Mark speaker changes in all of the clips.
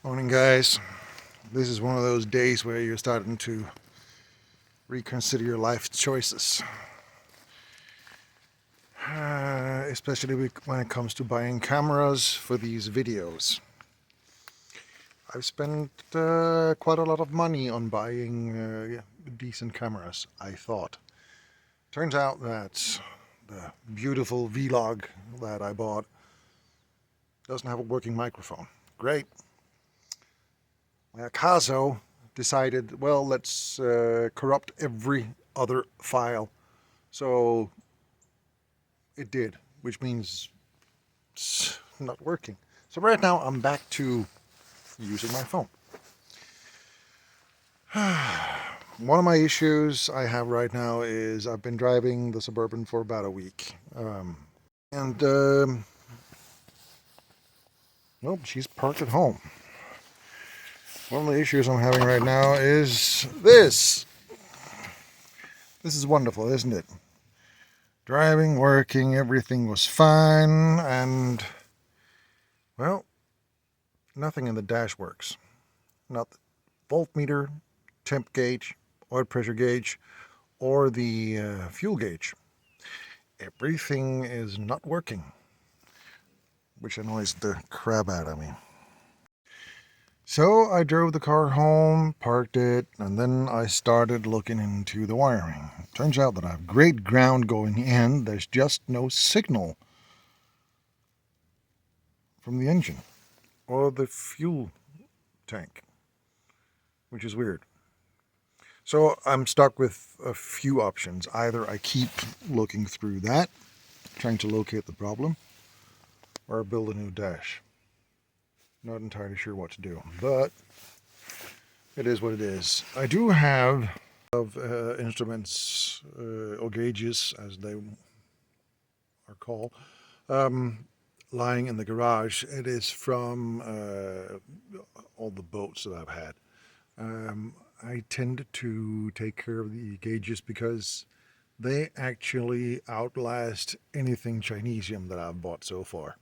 Speaker 1: Morning, guys. This is one of those days where you're starting to reconsider your life choices, especially when it comes to buying cameras for these videos. I've spent quite a lot of money on buying decent cameras, I thought. Turns out that the beautiful Vlog that I bought doesn't have a working microphone. Great. Akazo decided, well, let's corrupt every other file. So it did, which means it's not working. So right now I'm back to using my phone. One of my issues I have right now is I've been driving the Suburban for about a week. Nope, she's parked at home. One of the issues I'm having right now is this. This is wonderful, isn't it? Driving, working, everything was fine, and, well, nothing in the dash works. Not the voltmeter, temp gauge, oil pressure gauge, or the fuel gauge. Everything is not working, which annoys the crap out of me. So I drove the car home, parked it, and then I started looking into the wiring. Turns out that I have great ground going in. There's just no signal from the engine or the fuel tank, which is weird. So I'm stuck with a few options. Either I keep looking through that, trying to locate the problem, or build a new dash. Not entirely sure what to do, but it is what it is. I do have instruments, or gauges as they are called, lying in the garage. It is from all the boats that I've had. I tend to take care of the gauges because they actually outlast anything Chinesium that I've bought so far.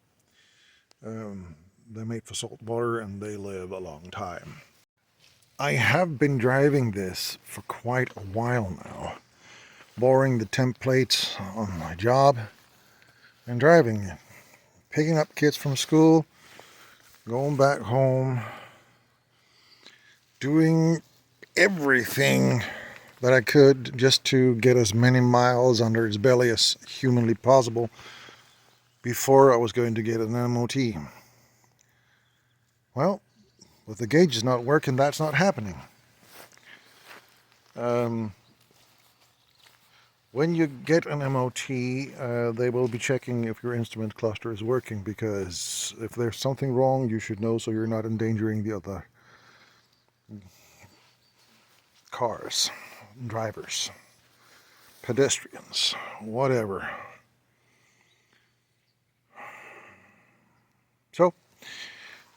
Speaker 1: They're made for salt water and they live a long time. I have been driving this for quite a while now, borrowing the templates on my job and driving it, picking up kids from school, going back home, doing everything that I could just to get as many miles under its belly as humanly possible before I was going to get an MOT. Well, with the gauges not working, that's not happening. When you get an MOT, they will be checking if your instrument cluster is working, because if there's something wrong, you should know so you're not endangering the other cars, drivers, pedestrians, whatever. So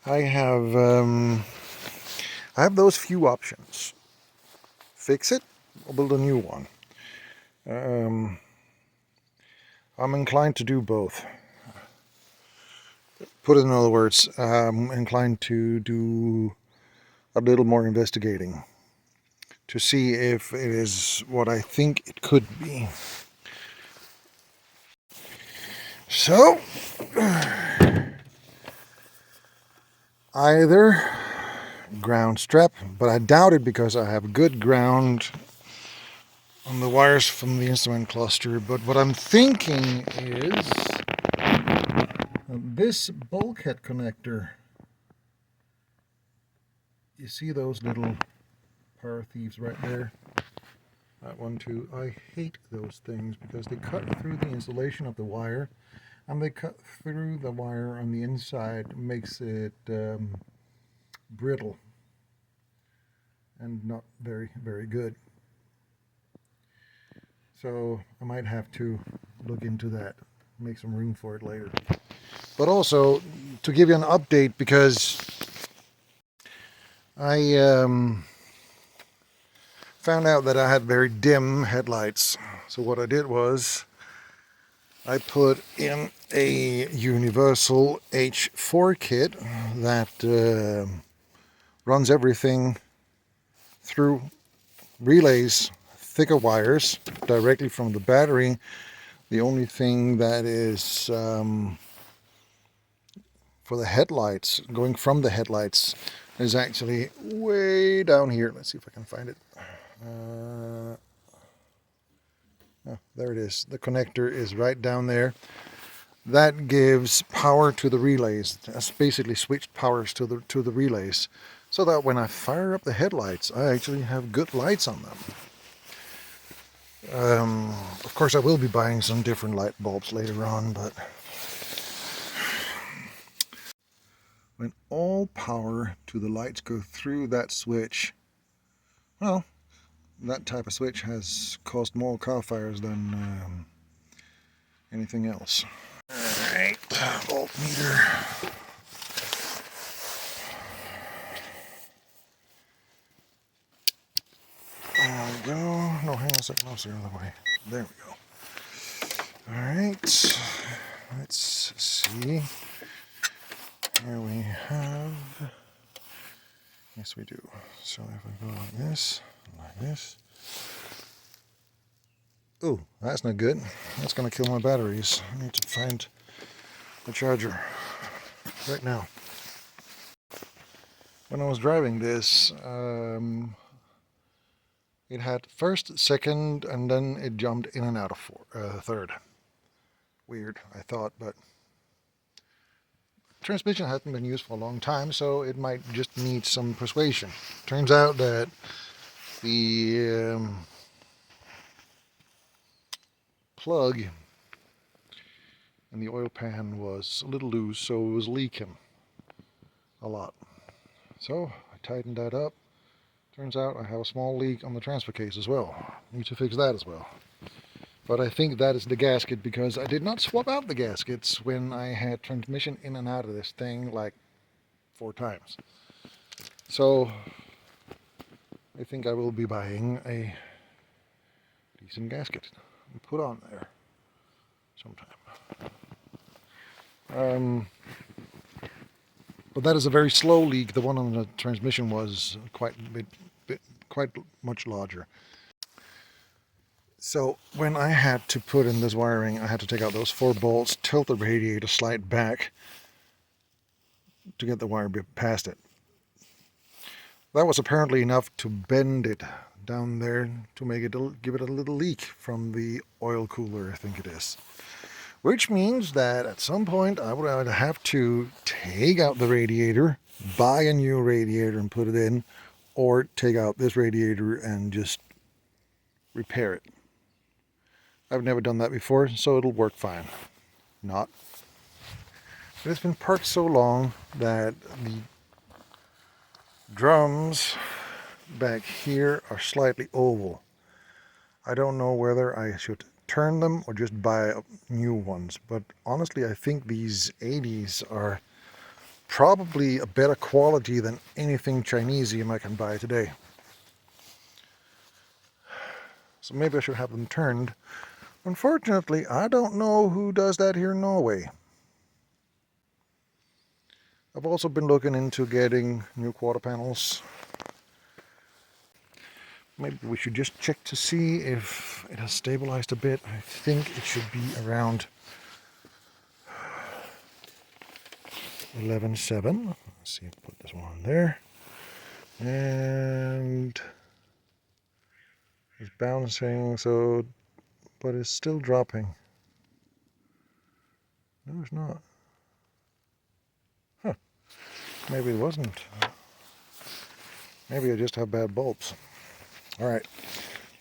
Speaker 1: I have those few options. Fix it or build a new one. I'm inclined to do both. Put it in other words, I'm inclined to do a little more investigating to see if it is what I think it could be. So, either ground strap, but I doubt it because I have good ground on the wires from the instrument cluster. But what I'm thinking is this bulkhead connector. You see those little power thieves right there? That one too. I hate those things because they cut through the insulation of the wire, and they cut through the wire on the inside, makes it brittle and not very, very good. So I might have to look into that, make some room for it later. But also to give you an update, because I found out that I had very dim headlights. So what I did was I put in a universal H4 kit that runs everything through relays, thicker wires directly from the battery. The only thing that is for the headlights, going from the headlights, is actually way down here. Let's see if I can find it. Oh, there it is. The connector is right down there. That gives power to the relays. That's basically switched powers to the relays, so that when I fire up the headlights, I actually have good lights on them. Of course, I will be buying some different light bulbs later on, but when all power to the lights go through that switch, well, that type of switch has caused more car fires than anything else. Alright, voltmeter. There we go. No, hang on a second. No, it's the other way. There we go. Alright, let's see. Here we have, yes we do. So if I go like this, oh, that's not good. That's going to kill my batteries. I need to find the charger right now. When I was driving this, it had first, second, and then it jumped in and out of third. Weird, I thought, but transmission hasn't been used for a long time, so it might just need some persuasion. Turns out that the plug in the oil pan was a little loose, so it was leaking a lot. So I tightened that up. Turns out I have a small leak on the transfer case as well. Need to fix that as well. But I think that is the gasket, because I did not swap out the gaskets when I had transmission in and out of this thing like 4 times. So I think I will be buying a decent gasket and put on there sometime. But that is a very slow leak. The one on the transmission was quite much larger. So when I had to put in this wiring, I had to take out those 4 bolts, tilt the radiator, slide back to get the wire past it. That was apparently enough to bend it down there to make it give it a little leak from the oil cooler, I think it is. Which means that at some point I would either have to take out the radiator, buy a new radiator and put it in, or take out this radiator and just repair it. I've never done that before, so it'll work fine. Not. It's been parked so long that the drums back here are slightly oval. I don't know whether I should turn them or just buy new ones, but honestly I think these 80s are probably a better quality than anything Chinesium I can buy today. So maybe I should have them turned. Unfortunately, I don't know who does that here in Norway. I've also been looking into getting new quarter panels. Maybe we should just check to see if it has stabilized a bit. I think it should be around 11.7. Let's see, put this one there. And it's bouncing, so, but it's still dropping. No, it's not. Huh. Maybe it wasn't. Maybe I just have bad bulbs. Alright,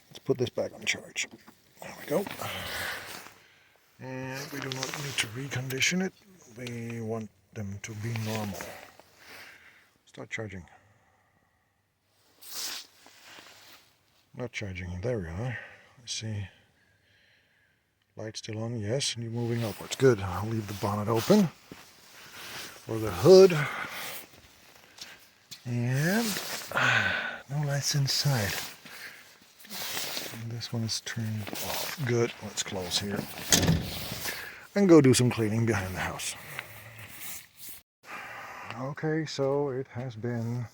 Speaker 1: let's put this back on charge. There we go. And we do not need to recondition it. We want them to be normal. Start charging. Not charging. There we are. Let's see. Light still on. Yes, and you're moving upwards. Good. I'll leave the bonnet open. Or the hood. And no lights inside. And this one is turned off. Good. Let's close here. And go do some cleaning behind the house. Okay, so it has been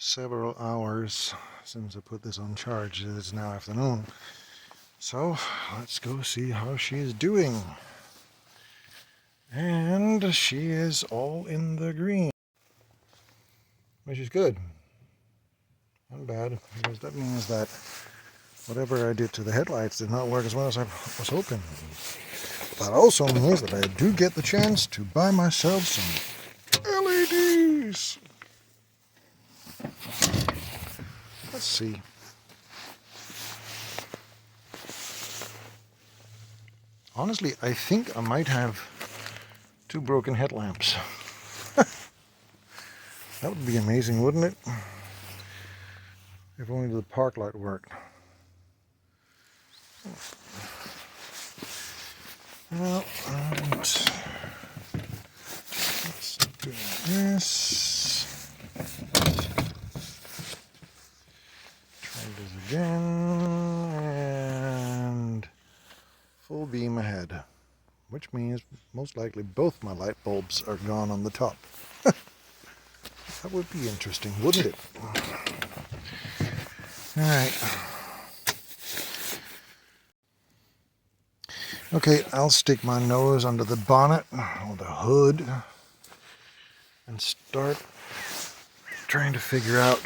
Speaker 1: several hours since I put this on charge. It's now afternoon. So let's go see how she is doing. And she is all in the green, which is good. Not bad, because that means that whatever I did to the headlights did not work as well as I was hoping. That also means that I do get the chance to buy myself some LEDs. Let's see. Honestly, I think I might have 2 broken headlamps. That would be amazing, wouldn't it? If only the park light worked. Well, let's do this. Try this again, and full beam ahead, which means most likely both my light bulbs are gone on the top. That would be interesting, wouldn't it? All right. Okay, I'll stick my nose under the bonnet or the hood and start trying to figure out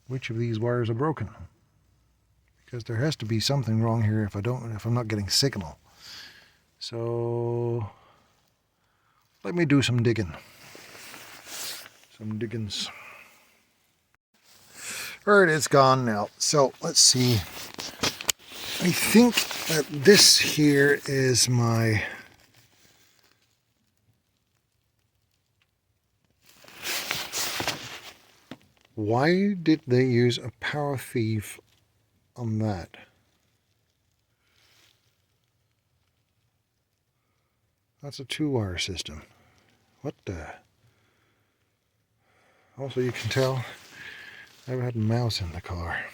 Speaker 1: which of these wires are broken. Because there has to be something wrong here if I'm not getting signal. So let me do some digging. Some diggins. Alright, it's gone now. So let's see. I think that this here is my why did they use a power thief on that? That's a 2-wire system. What the? Also, you can tell I've had a mouse in the car.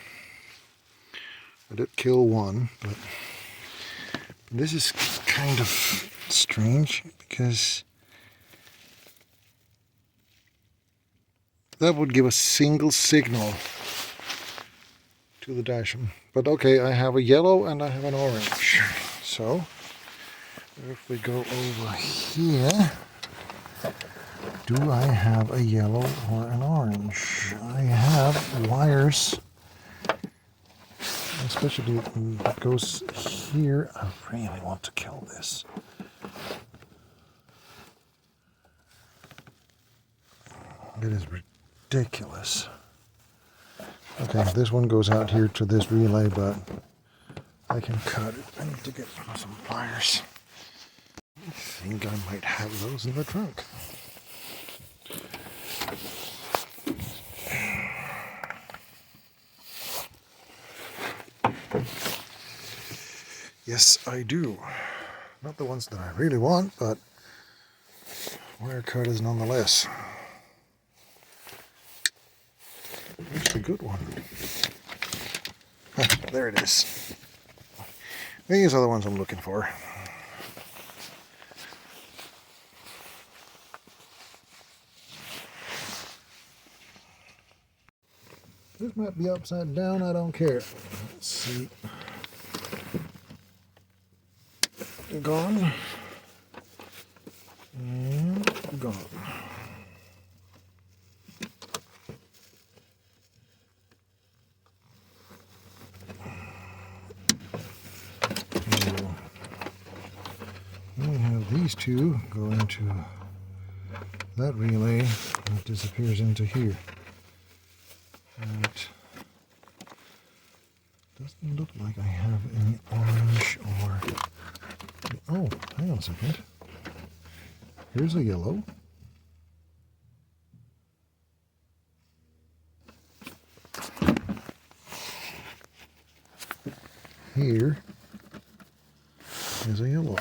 Speaker 1: I did kill one, but this is kind of strange because that would give a single signal to the dash. But okay, I have a yellow and I have an orange. So if we go over here, do I have a yellow or an orange? I have wires, especially that goes here. I really want to kill this. It is ridiculous. Okay, this one goes out here to this relay, but I can cut it. I need to get some pliers. I think I might have those in the trunk. Yes, I do. Not the ones that I really want, but wire cutters nonetheless. Where's the good one? There it is. These are the ones I'm looking for. This might be upside down, I don't care. Let's see. Gone. And gone. We have these two go into that relay that disappears into here. That doesn't look like I have any orange or... Oh, hang on a second. Here's a yellow. Here is a yellow.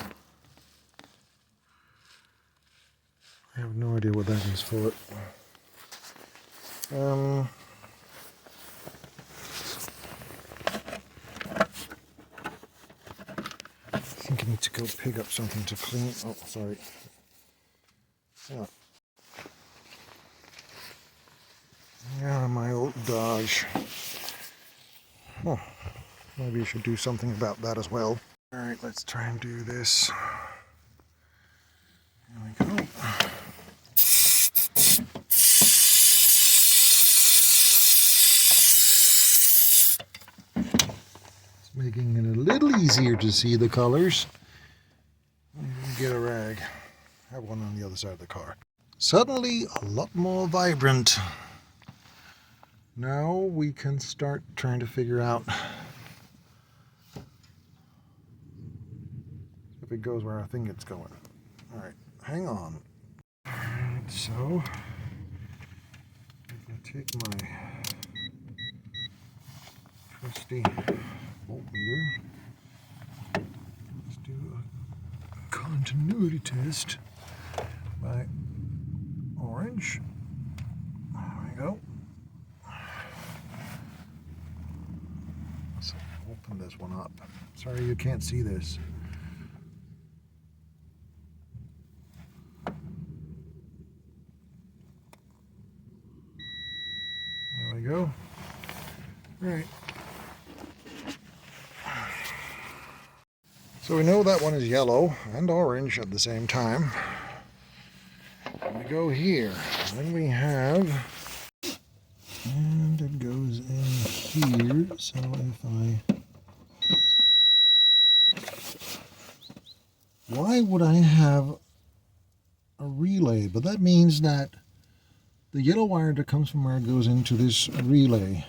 Speaker 1: I have no idea what that is for. I think I need to go pick up something to clean. Oh, sorry. Yeah. Yeah, my old Dodge. Huh. Maybe you should do something about that as well. Alright, let's try and do this. There we go. It's making it a little easier to see the colors. Get a rag. Have one on the other side of the car. Suddenly a lot more vibrant. Now we can start trying to figure out if it goes where I think it's going. Alright, hang on. Alright, so if I take my trusty voltmeter, let's do a continuity test by orange. There we go. Let's open this one up. Sorry you can't see this. There we go. All right. So we know that one is yellow and orange at the same time. We go here, then we have, and it goes in here, so why would I have a relay? But that means that the yellow wire that comes from where it goes into this relay.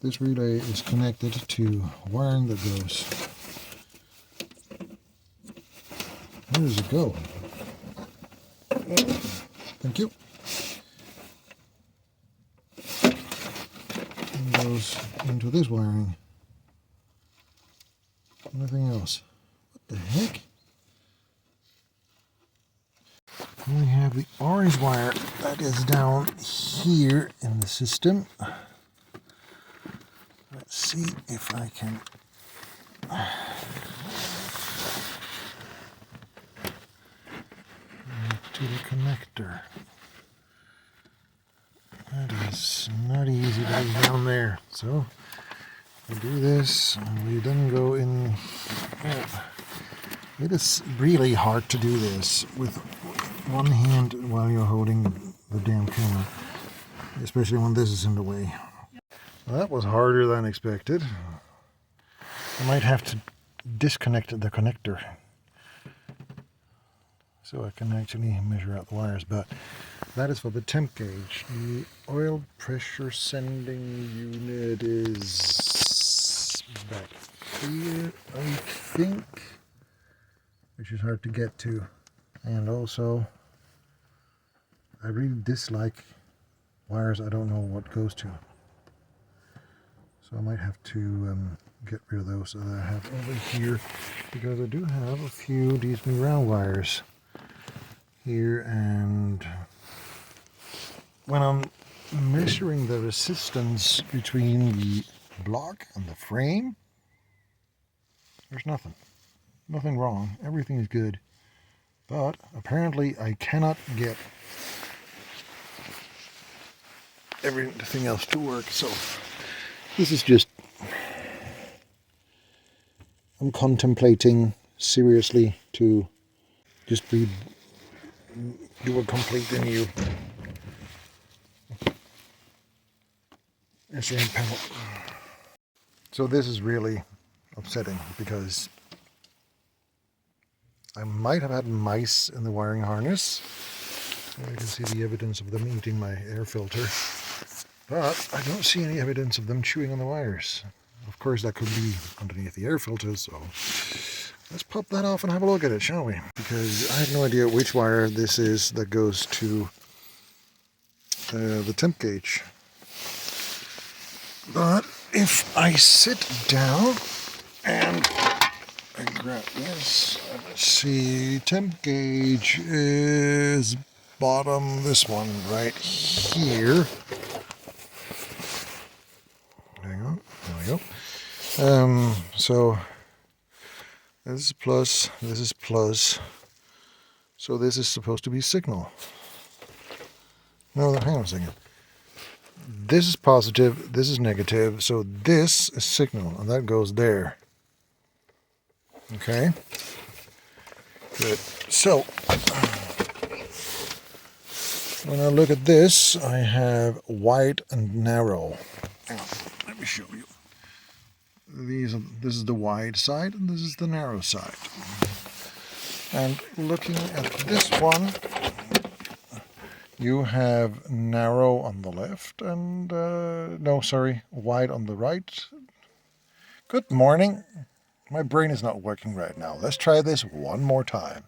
Speaker 1: This relay is connected to wiring that goes. Where does it go? Thank you. And goes into this wiring. Nothing else. What the heck? And we have the orange wire that is down here in the system. Let's see if I can to the connector. That is not easy to get down there. So we do this and we then go in. Oh, it is really hard to do this with one hand while you're holding the damn camera, especially when this is in the way. Well, that was harder than expected. I might have to disconnect the connector so I can actually measure out the wires, but that is for the temp gauge. The oil pressure sending unit is back here, I think, which is hard to get to. And also, I really dislike wires I don't know what goes to. So I might have to get rid of those that I have over here, because I do have a few decent round wires here, and when I'm measuring the resistance between the block and the frame, there's nothing wrong, everything is good, but apparently I cannot get everything else to work. So this is just, I'm contemplating seriously to just do a completely new SRAM panel. So this is really upsetting because I might have had mice in the wiring harness. You can see the evidence of them eating my air filter, but I don't see any evidence of them chewing on the wires. Of course, that could be underneath the air filter, so let's pop that off and have a look at it, shall we? Because I have no idea which wire this is that goes to the temp gauge. But if I sit down and I grab this, let's see, temp gauge is bottom, this one right here. Hang on, there we go. So this is plus, this is plus. So this is supposed to be signal. No, hang on a second. This is positive, this is negative, so this is signal, and that goes there. Okay? Good. So, when I look at this, I have wide and narrow. Hang on, let me show you. This is the wide side, and this is the narrow side. And looking at this one, you have narrow on the left and, wide on the right. Good morning. My brain is not working right now. Let's try this one more time.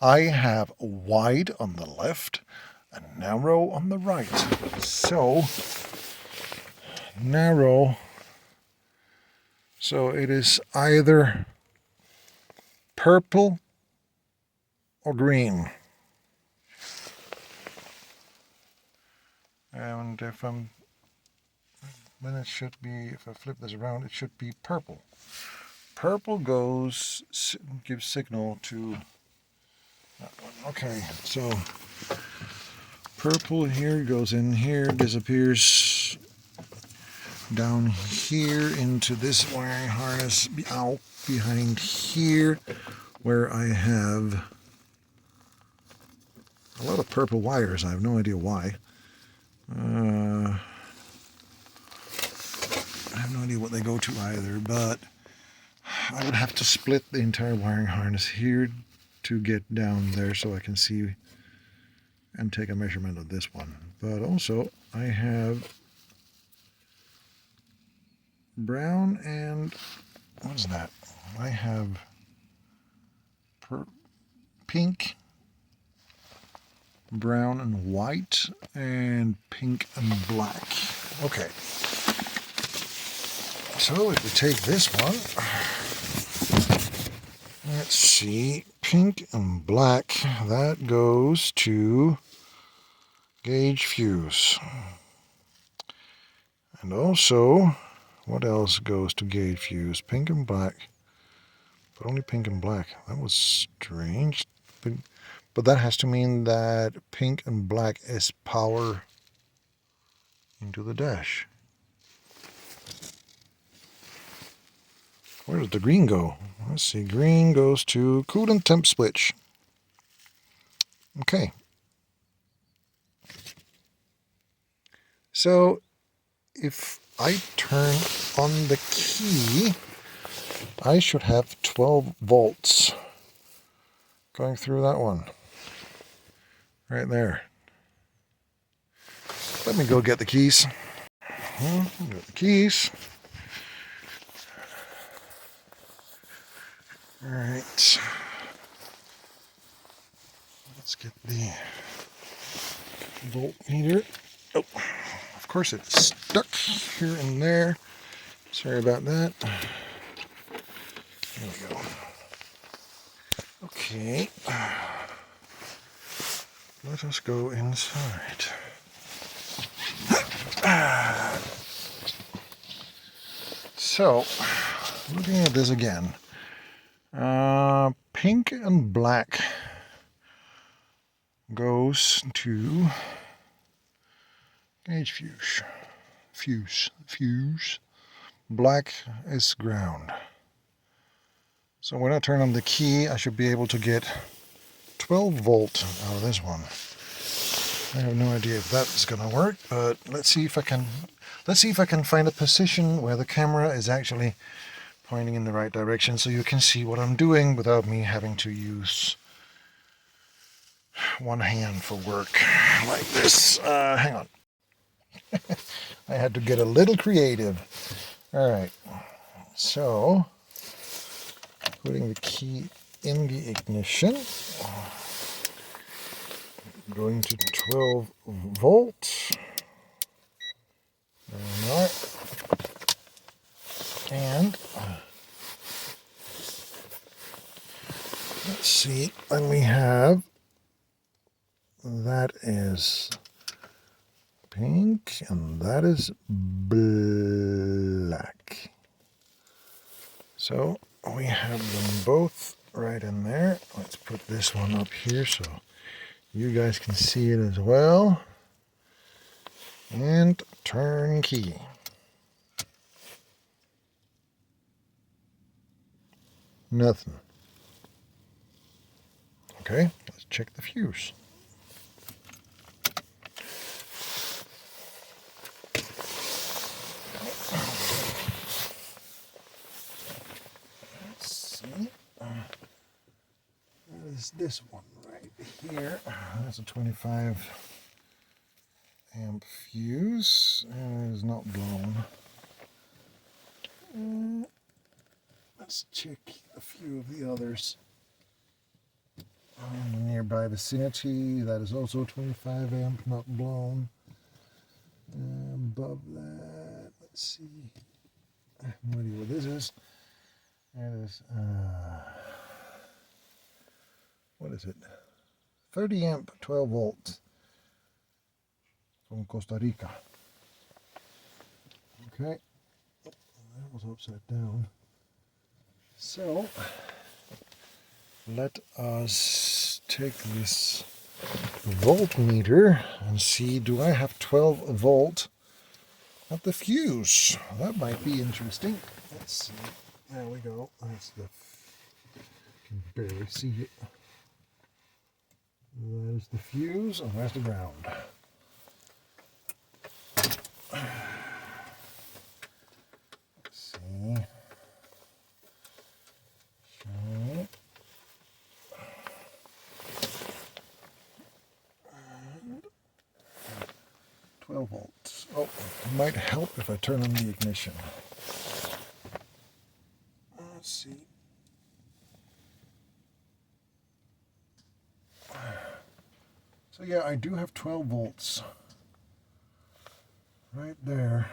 Speaker 1: I have wide on the left and narrow on the right. So, narrow. So it is either purple or green. And then it should be, if I flip this around, it should be purple. Purple gives signal to that one. Okay, so purple here goes in here, disappears down here into this wiring harness out behind here, where I have a lot of purple wires. I have no idea why. I have no idea what they go to either, but I would have to split the entire wiring harness here to get down there so I can see and take a measurement of this one. But also I have brown and what is that? I have pink, brown and white, and pink and black. Okay. So if we take this one, let's see, pink and black, that goes to gauge fuse. And also, what else goes to gauge fuse? Pink and black, but only pink and black. That was strange. But that has to mean that pink and black is power into the dash. Where does the green go? Let's see, green goes to coolant temp switch. Okay. So if I turn on the key, I should have 12 volts going through that one. Right there. Let me go get the keys. Get the keys. All right. Let's get the voltmeter. Oh, of course it's stuck here and there. Sorry about that. There we go. Okay. Let us go inside. So, looking at this again. Pink and black goes to gauge fuse. Black is ground. So when I turn on the key, I should be able to get 12 volt out of this one. I have no idea if that's going to work, but let's see if I can find a position where the camera is actually pointing in the right direction so you can see what I'm doing without me having to use one hand for work like this. Hang on. I had to get a little creative. All right. So, putting the key in the ignition. Going to 12 volts. There we are. And let's see, then we have, that is pink and that is black. So we have them both right in there. Let's put this one up here so you guys can see it as well. And turnkey. Nothing. Okay, let's check the fuse. Let's see. That is this one right here. That's a 25 amp fuse, and it is not blown. Let's check a few of the others in the nearby vicinity. That is also 25 amp, not blown. Above that, let's see. I have no idea what this is. It is, what is it? 30 amp, 12 volts from Costa Rica. Okay, that was upside down. So, let us take this voltmeter and see, do I have 12 volt at the fuse? That might be interesting. Let's see. There we go. That's the, can barely see it. There's the fuse, and there's the ground. Let's see. Okay. 12 volts. Oh, it might help if I turn on the ignition. Let's see. So yeah, I do have 12 volts right there,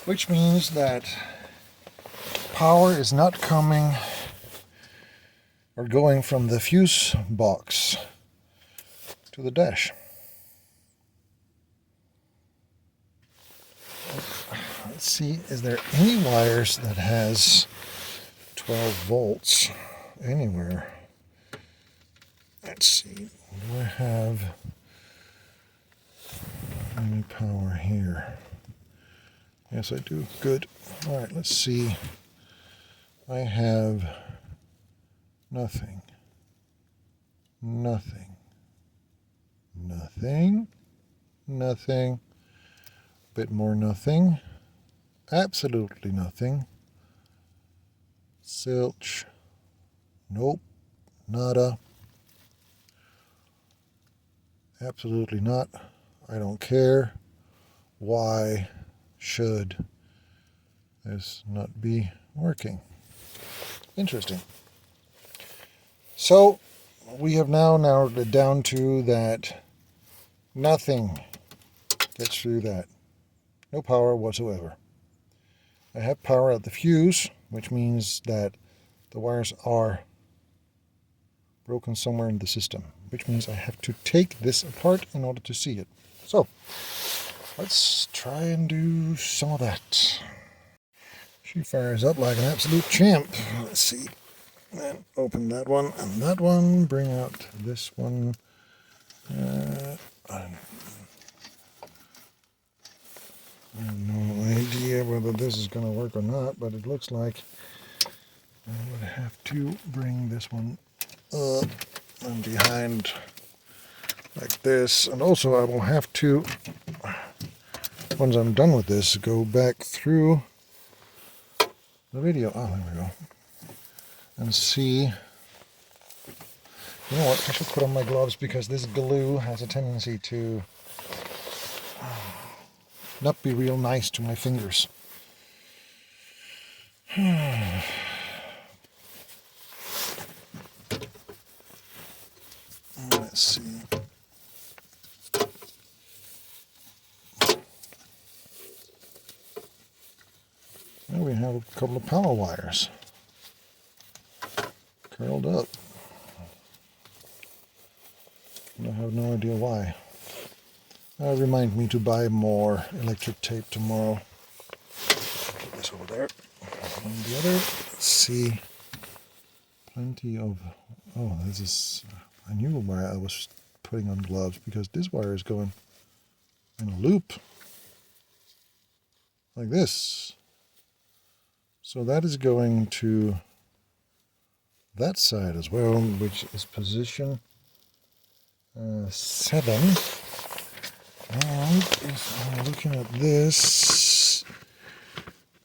Speaker 1: which means that power is not coming or going from the fuse box to the dash. Let's see, is there any wires that has 12 volts anywhere? Let's see, do I have any power here? Yes, I do. Good. All right, let's see. I have nothing. Nothing. Nothing. Nothing. Bit more nothing. Absolutely nothing. Zilch. Nope. Nada. Absolutely not. I don't care. Why should this not be working? Interesting. So we have now narrowed it down to that nothing gets through that. No power whatsoever. I have power at the fuse, which means that the wires are broken somewhere in the system, which means I have to take this apart in order to see it. So let's try and do some of that. She fires up like an absolute champ. Let's see. Then open that one and that one. Bring out this one. I have no idea whether this is going to work or not, but it looks like I would have to bring this one up and behind like this. And also I will have to, once I'm done with this, go back through the video. Oh, there we go. And see. You know what? I should put on my gloves because this glue has a tendency to not be real nice to my fingers. Let's see. Now we have a couple of power wires curled up. I have no idea why. Remind me to buy more electric tape tomorrow. Put this over there. On the other, let's see. Plenty of. Oh, this is. I knew why I was putting on gloves because this wire is going in a loop like this. So that is going to that side as well, which is position 7. And if I'm looking at this,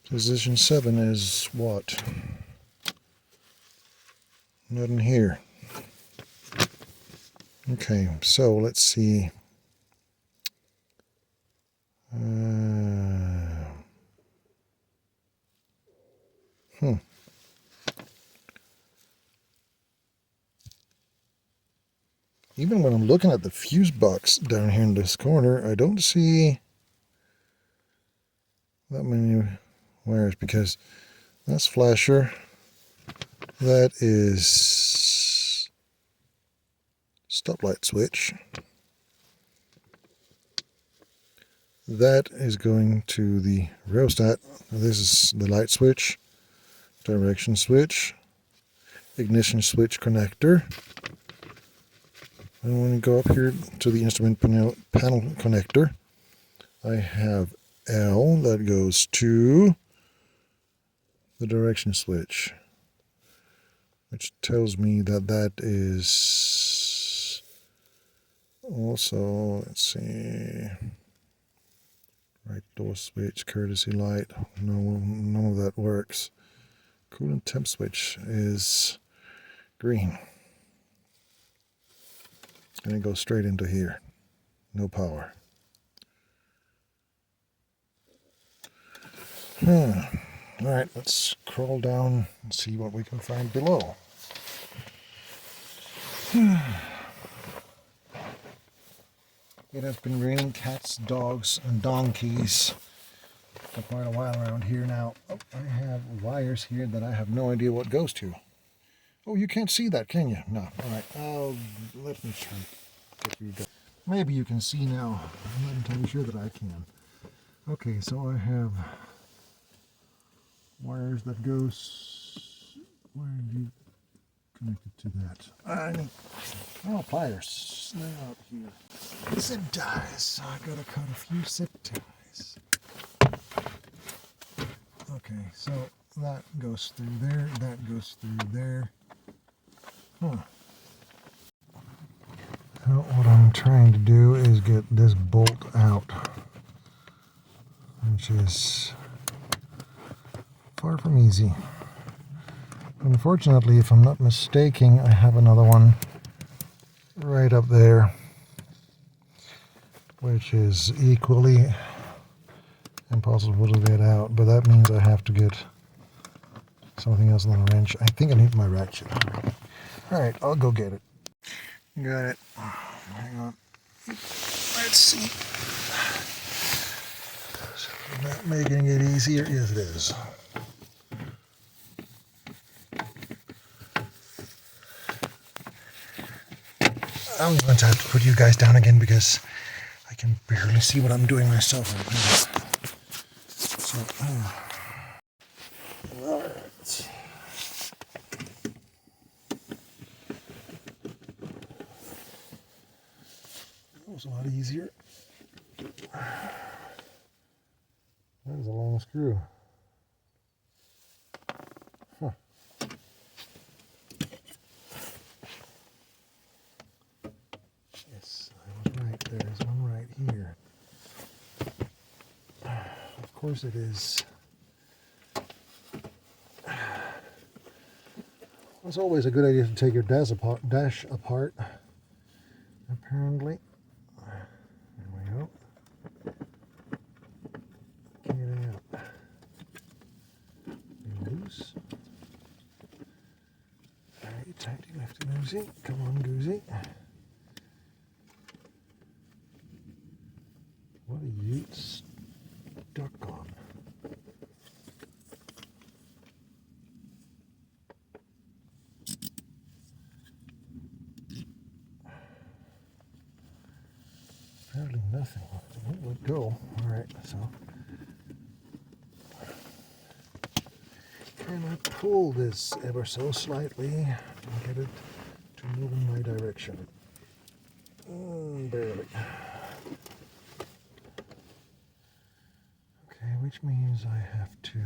Speaker 1: position 7 is what? Not in here. Okay, so let's see. Even when I'm looking at the fuse box down here in this corner, I don't see that many wires, because that's flasher, that is stoplight switch, that is going to the rheostat, this is the light switch, direction switch, ignition switch connector. And when you go up here to the instrument panel connector, I have L that goes to the direction switch, which tells me that that is also, let's see, right door switch, courtesy light. No, none of that works. Coolant temp switch is green. And it goes straight into here. No power. Alright, let's crawl down and see what we can find below. It has been raining cats, dogs, and donkeys for quite a while around here now. Oh, I have wires here that I have no idea what goes to. Oh, you can't see that, can you? No. Alright, let me try. Maybe you can see now. I'm not entirely sure that I can. Okay, so I have wires that goes. Where are you connected to that? Oh, pliers. They're out here. Zip ties. I gotta cut a few zip ties. Okay, so that goes through there. That goes through there. So what I'm trying to do is get this bolt out, which is far from easy. Unfortunately, if I'm not mistaken, I have another one right up there, which is equally impossible to get out, but that means I have to get something else on the wrench. I think I need my ratchet. Alright, I'll go get it. Got it. Hang on. Let's see. So not making it easier. Yes, it is. I'm going to have to put you guys down again because I can barely see what I'm doing myself right now. So, alright. That was a lot easier. That was a long screw. Huh. Yes, I was right. There is one right here. Of course it is. It's always a good idea to take your dash apart. Apparently. There we go. Get it out. Loose. Very tighty, lefty loosey. Come on, Goosey. What are you stuck on? Apparently nothing. It won't let go. Alright, so. Can I pull this ever so slightly and get it to move in my direction? Barely. which means I have to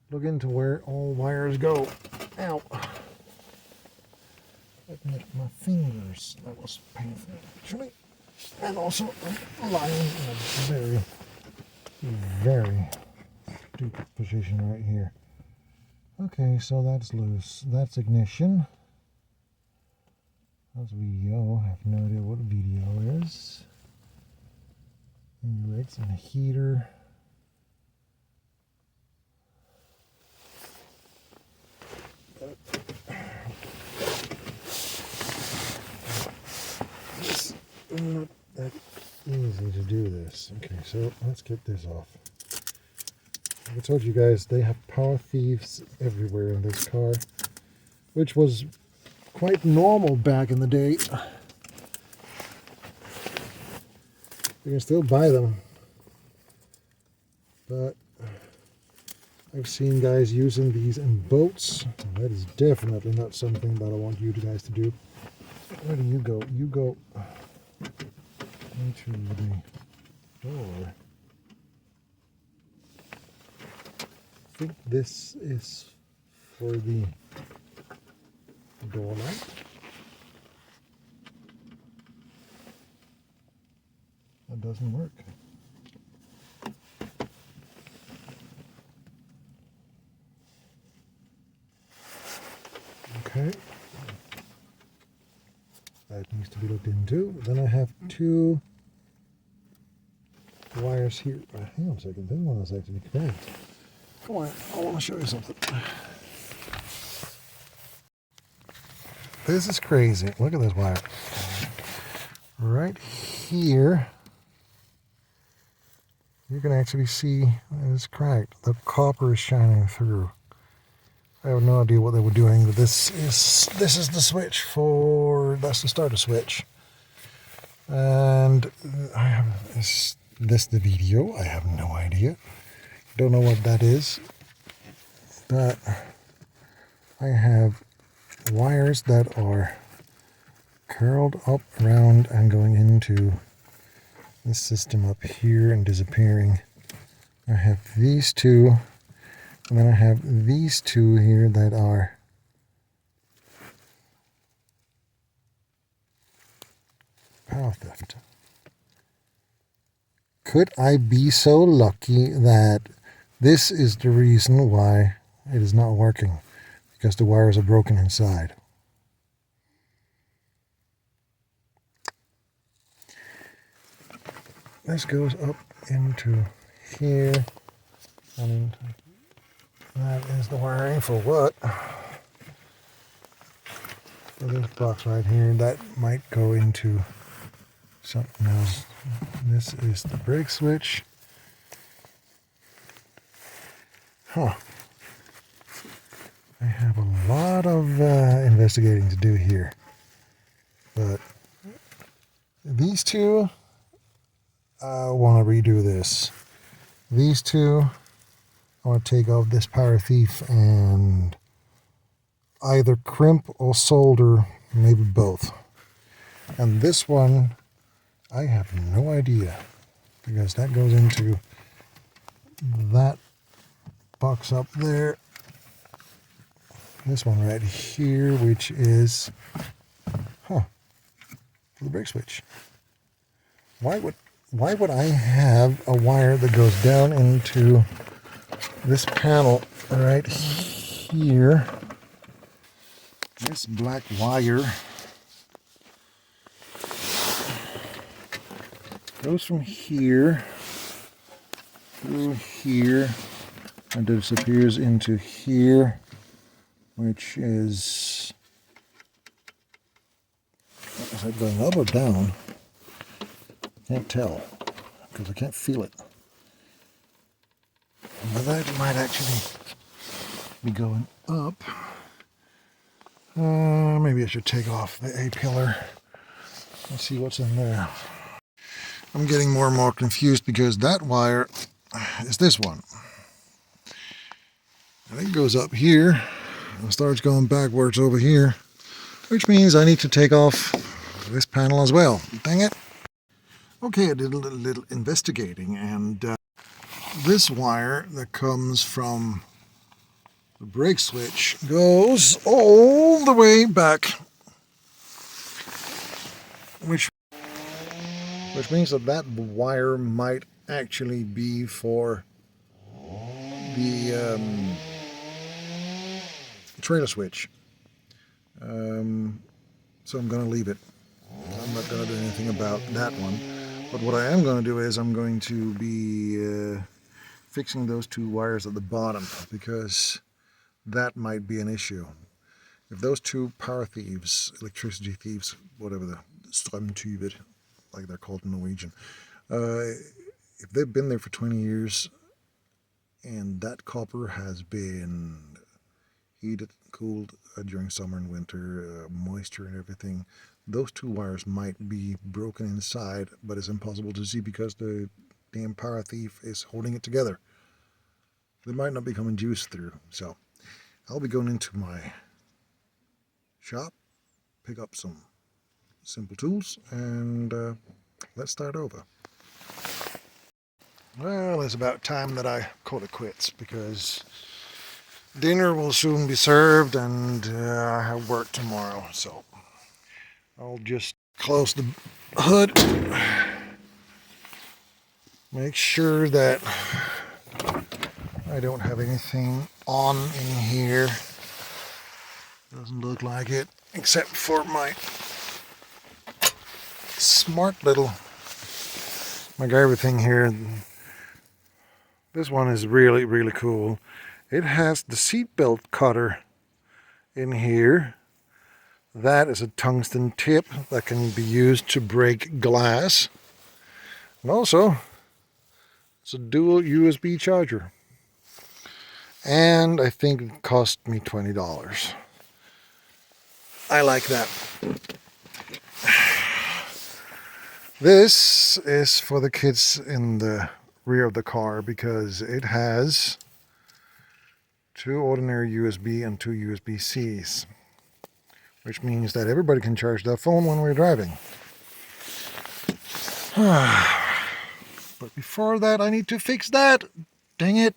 Speaker 1: look into where all wires go. Ow! That hit my fingers. That was painful, actually. And also, I'm lying in a very, very stupid position right here. Okay, so that's loose. That's ignition. That's VDO. I have no idea what VDO is. Anyways, and a heater. It's not that easy to do this. Okay, so let's get this off. I told you guys they have power thieves everywhere in this car, which was quite normal back in the day. You can still buy them, but I've seen guys using these in boats. That is definitely not something that I want you guys to do. Where do you go? You go into the door. I think this is for the door light. That doesn't work. Okay. That needs to be looked into. Then I have two wires here. Hang on a second. This one is actually cracked. Come on, I want to show you something. This is crazy. Look at this wire. Right here, you can actually see it's cracked. The copper is shining through. I have no idea what they were doing, but this is the switch for, that's the starter switch. And I have, is this the video? I have no idea. Don't know what that is. But I have wires that are curled up around and going into this system up here and disappearing. I have these two, and then I have these two here that are power theft. Could I be so lucky that this is the reason why it is not working? Because the wires are broken inside. This goes up into here and into, that is the wiring for what? For this box right here, that might go into something else. This is the brake switch. Huh. I have a lot of investigating to do here. But these two, I want to redo this. These two, I want to take off this power thief and either crimp or solder, maybe both. And this one, I have no idea, because that goes into that box up there. This one right here, which is, for the brake switch. Why would I have a wire that goes down into this panel right here? This black wire goes from here through here and disappears into here, which is that going up or down? Can't tell because I can't feel it. But that might actually be going up. Maybe I should take off the A-pillar and see what's in there. I'm getting more and more confused because that wire is this one. And it goes up here and starts going backwards over here, which means I need to take off this panel as well. Dang it. Okay, I did a little investigating, and this wire that comes from the brake switch goes all the way back, which means that wire might actually be for the trailer switch. So I'm going to leave it. I'm not going to do anything about that one. But what I am going to do is I'm going to be fixing those two wires at the bottom, because that might be an issue. If those two power thieves, electricity thieves, whatever, the strømtyver, like they're called in Norwegian, if they've been there for 20 years and that copper has been heated, cooled during summer and winter, moisture and everything, those two wires might be broken inside, but it's impossible to see because the damn power thief is holding it together. They might not be coming juice through. So I'll be going into my shop, pick up some simple tools, and let's start over. Well, it's about time that I call it quits, because dinner will soon be served and I have work tomorrow. So I'll just close the hood, make sure that I don't have anything on in here. Doesn't look like it, except for my smart little MacGyver thing here. This one is really, really cool. It has the seatbelt cutter in here. That is a tungsten tip that can be used to break glass. And also, it's a dual USB charger. And I think it cost me $20. I like that. This is for the kids in the rear of the car, because it has two ordinary USB and two USB-Cs, which means that everybody can charge their phone when we're driving. But before that, I need to fix that. Dang it.